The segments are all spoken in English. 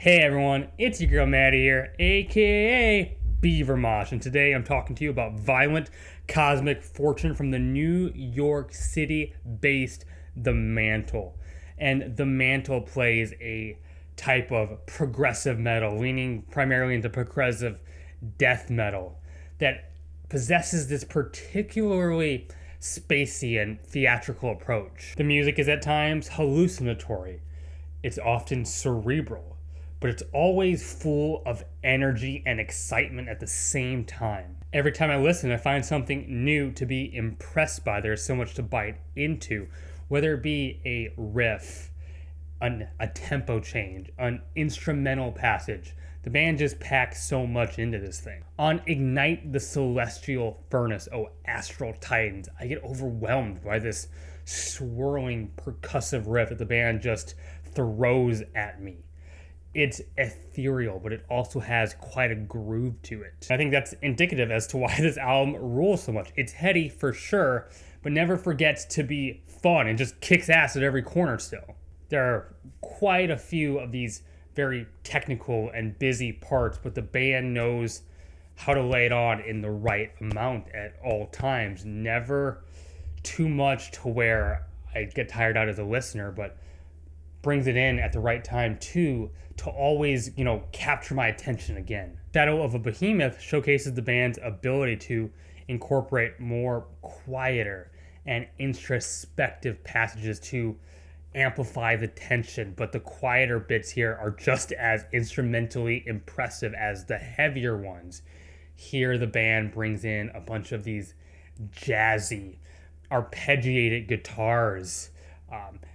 Hey everyone, it's your girl Maddie here, aka Beaver Mosh, and today I'm talking to you about Violent Cosmic Fortune from the New York City based The Mantle. And The Mantle plays a type of progressive metal, leaning primarily into progressive death metal, that possesses this particularly spacey and theatrical approach. The music is at times hallucinatory, it's often cerebral, but it's always full of energy and excitement at the same time. Every time I listen, I find something new to be impressed by. There's so much to bite into, whether it be a riff, a tempo change, an instrumental passage. The band just packs so much into this thing. On Ignite the Celestial Furnace, oh Astral Titans, I get overwhelmed by this swirling percussive riff that the band just throws at me. It's ethereal, but it also has quite a groove to it. I think that's indicative as to why this album rules so much. It's heady for sure, but never forgets to be fun and just kicks ass at every corner still. There are quite a few of these very technical and busy parts, but the band knows how to lay it on in the right amount at all times. Never too much to where I get tired out as a listener, but brings it in at the right time too, to always, capture my attention again. Shadow of a Behemoth showcases the band's ability to incorporate more quieter and introspective passages to amplify the tension, but the quieter bits here are just as instrumentally impressive as the heavier ones. Here the band brings in a bunch of these jazzy, arpeggiated guitars.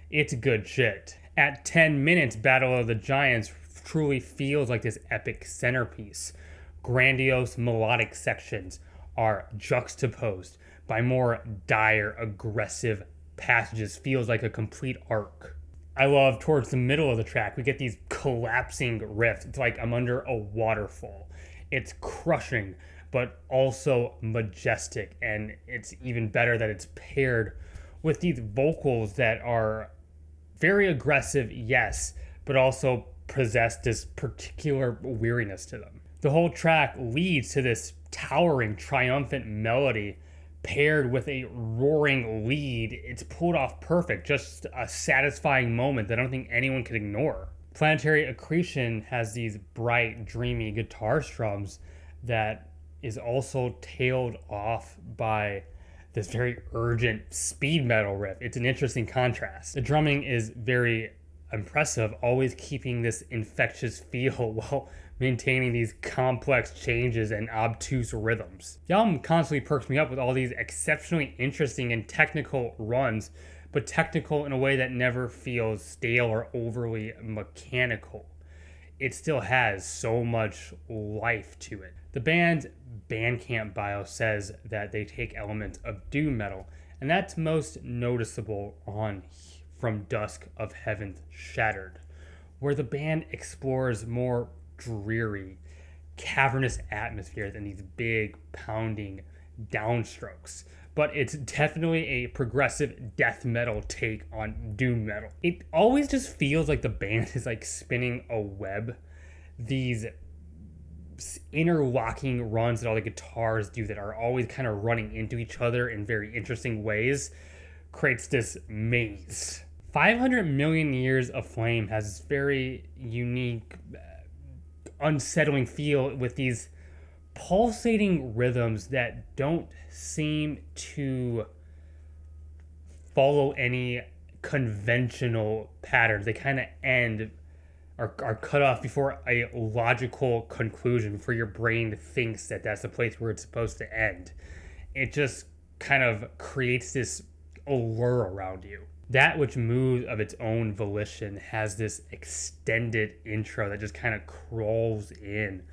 It's good shit. At 10 minutes, Battle of the Giants truly feels like this epic centerpiece. Grandiose melodic sections are juxtaposed by more dire, aggressive passages. Feels like a complete arc. I love towards the middle of the track, we get these collapsing riffs. It's like I'm under a waterfall. It's crushing, but also majestic, and it's even better that it's paired with these vocals that are very aggressive, yes, but also possess this particular weariness to them. The whole track leads to this towering, triumphant melody paired with a roaring lead. It's pulled off perfect, just a satisfying moment that I don't think anyone could ignore. Planetary Accretion has these bright, dreamy guitar strums that is also tailed off by this very urgent speed metal riff. It's an interesting contrast. The drumming is very impressive, always keeping this infectious feel while maintaining these complex changes and obtuse rhythms. The album constantly perks me up with all these exceptionally interesting and technical runs, but technical in a way that never feels stale or overly mechanical. It still has so much life to it. The band's Bandcamp bio says that they take elements of doom metal, and that's most noticeable on From Dusk of Heaven's Shattered, where the band explores more dreary, cavernous atmospheres and these big, pounding downstrokes. But it's definitely a progressive death metal take on doom metal. It always just feels like the band is like spinning a web. These interlocking runs that all the guitars do that are always kind of running into each other in very interesting ways creates this maze. 500 Million Years of Flame has this very unique, unsettling feel with these pulsating rhythms that don't seem to follow any conventional patterns. They kind of end, are cut off before a logical conclusion, before your brain thinks that that's the place where it's supposed to end. It just kind of creates this allure around you. That which moves of its own volition has this extended intro that just kind of crawls in,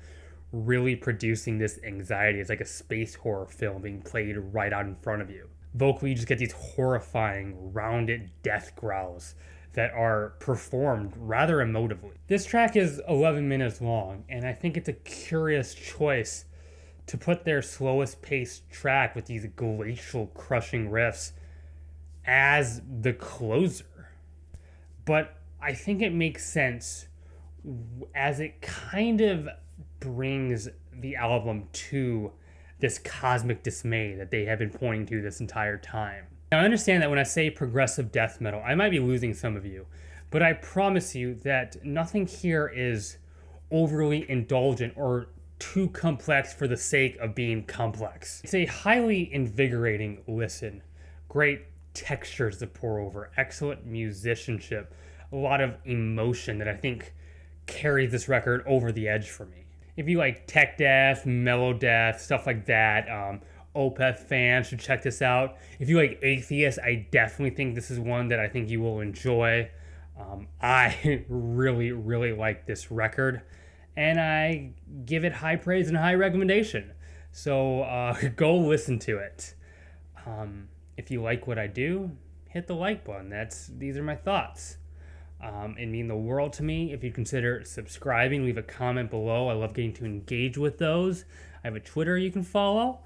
really producing this anxiety. It's like a space horror film being played right out in front of you. Vocally, you just get these horrifying, rounded death growls that are performed rather emotively. This track is 11 minutes long, and I think it's a curious choice to put their slowest paced track with these glacial, crushing riffs as the closer. But I think it makes sense as it kind of brings the album to this cosmic dismay that they have been pointing to this entire time. Now, I understand that when I say progressive death metal, I might be losing some of you, but I promise you that nothing here is overly indulgent or too complex for the sake of being complex. It's a highly invigorating listen. Great textures to pour over, excellent musicianship, a lot of emotion that I think carries this record over the edge for me. If you like tech death, mellow death, stuff like that, Opeth fans should check this out. If you like Atheist, I definitely think this is one that I think you will enjoy. I really, really like this record, and I give it high praise and high recommendation. So go listen to it. If you like what I do, hit the like button. These are my thoughts. It mean the world to me if you consider subscribing. Leave a comment below. I love getting to engage with those. I have a Twitter you can follow.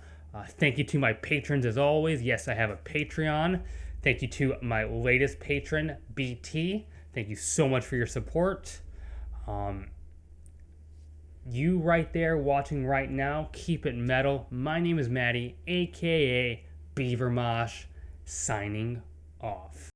Thank you to my patrons as always. Yes, I have a Patreon. Thank you to my latest patron, BT. Thank you so much for your support. You right there watching right now, keep it metal. My name is Maddie, aka Beaver Mosh, signing off.